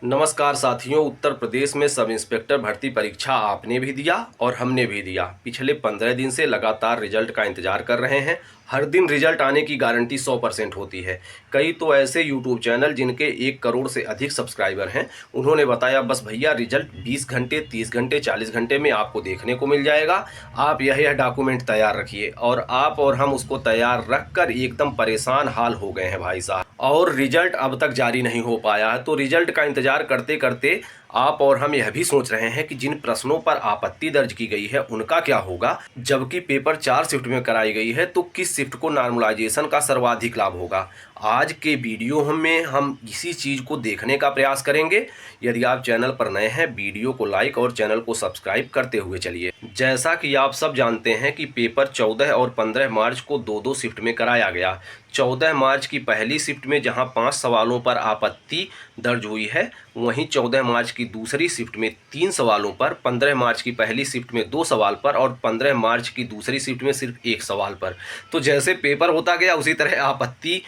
नमस्कार साथियों। उत्तर प्रदेश में सब इंस्पेक्टर भर्ती परीक्षा आपने भी दिया और हमने भी दिया। पिछले 15 दिन से लगातार रिजल्ट का इंतजार कर रहे हैं। हर दिन रिजल्ट आने की गारंटी 100% होती है। कई तो ऐसे यूट्यूब चैनल जिनके 1 करोड़ से अधिक सब्सक्राइबर हैं, उन्होंने बताया बस भैया रिजल्ट 20 घंटे 30 घंटे 40 घंटे में आपको देखने को मिल जाएगा। आप यह डॉक्यूमेंट तैयार रखिए। और आप और हम उसको तैयार रख कर एकदम परेशान हाल हो गए हैं भाई साहब। और रिजल्ट अब तक जारी नहीं हो पाया है। तो रिजल्ट का इंतजार करते करते आप और हम यह भी सोच रहे हैं कि जिन प्रश्नों पर आपत्ति दर्ज की गई है उनका क्या होगा। जबकि पेपर 4 शिफ्ट में कराई गई है तो किस शिफ्ट को नॉर्मलाइजेशन का सर्वाधिक लाभ होगा। आज के वीडियो में हम इसी चीज़ को देखने का प्रयास करेंगे। यदि आप चैनल पर नए हैं, वीडियो को लाइक और चैनल को सब्सक्राइब करते हुए चलिए। जैसा कि आप सब जानते हैं कि पेपर 14 और 15 मार्च को दो शिफ्ट में कराया गया। 14 मार्च की पहली शिफ्ट में जहां 5 सवालों पर आपत्ति दर्ज हुई है, वहीं 14 मार्च की दूसरी शिफ्ट में 3 सवालों पर, 15 मार्च की पहली शिफ्ट में 2 सवाल पर और 15 मार्च की दूसरी शिफ्ट में सिर्फ 1 सवाल पर। तो जैसे पेपर होता गया उसी तरह आपत्ति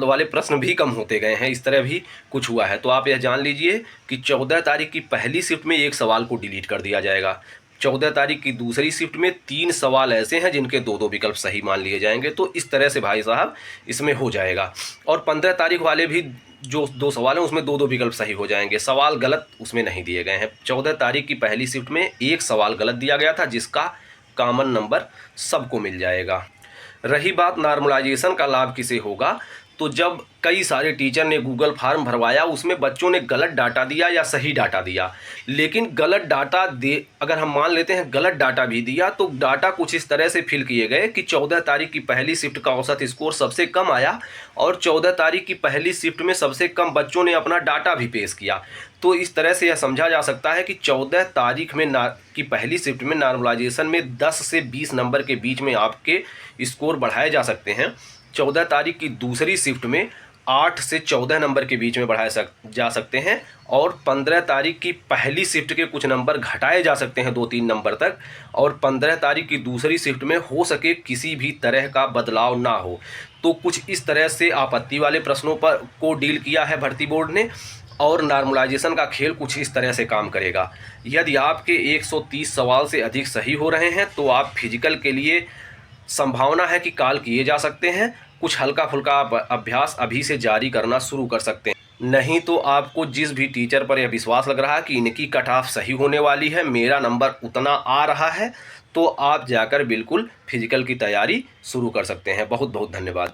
वाले प्रश्न भी कम होते गए हैं। इस तरह भी कुछ हुआ है। तो आप यह जान लीजिए कि 14 तारीख की पहली शिफ्ट में 1 सवाल को डिलीट कर दिया जाएगा। 14 तारीख की दूसरी शिफ्ट में 3 सवाल ऐसे हैं जिनके 2-2 विकल्प सही मान लिए जाएंगे। तो इस तरह से भाई साहब इसमें हो जाएगा। और 15 तारीख वाले भी जो 2 सवाल हैं उसमें 2-2 विकल्प सही हो जाएंगे। सवाल गलत उसमें नहीं दिए गए हैं। 14 तारीख की पहली शिफ्ट में 1 सवाल गलत दिया गया था जिसका कॉमन नंबर सबको मिल जाएगा। रही बात नॉर्मलाइजेशन का लाभ किसे होगा, तो जब कई सारे टीचर ने गूगल फॉर्म भरवाया उसमें बच्चों ने गलत डाटा दिया या सही डाटा दिया। लेकिन गलत डाटा दे अगर हम मान लेते हैं गलत डाटा भी दिया तो डाटा कुछ इस तरह से फिल किए गए कि 14 तारीख की पहली शिफ्ट का औसत स्कोर सबसे कम आया और 14 तारीख की पहली शिफ्ट में सबसे कम बच्चों ने अपना डाटा भी पेश किया। तो इस तरह से यह समझा जा सकता है कि 14 तारीख में की पहली शिफ्ट में नॉर्मलाइजेशन में 10 से 20 नंबर के बीच में आपके स्कोर बढ़ाए जा सकते हैं। 14 तारीख की दूसरी शिफ्ट में 8 से 14 नंबर के बीच में बढ़ाए जा सकते हैं और 15 तारीख की पहली शिफ्ट के कुछ नंबर घटाए जा सकते हैं 2-3 नंबर तक। और 15 तारीख की दूसरी शिफ्ट में हो सके किसी भी तरह का बदलाव ना हो। तो कुछ इस तरह से आपत्ति वाले प्रश्नों पर को डील किया है भर्ती बोर्ड ने। और नॉर्मलाइजेशन का खेल कुछ इस तरह से काम करेगा। यदि आपके 130 सवाल से अधिक सही हो रहे हैं तो आप फिजिकल के लिए संभावना है कि कॉल किए जा सकते हैं। कुछ हल्का फुल्का अभ्यास अभी से जारी करना शुरू कर सकते हैं। नहीं तो आपको जिस भी टीचर पर यह विश्वास लग रहा है कि इनकी कट ऑफ सही होने वाली है, मेरा नंबर उतना आ रहा है, तो आप जाकर बिल्कुल फिजिकल की तैयारी शुरू कर सकते हैं। बहुत बहुत धन्यवाद।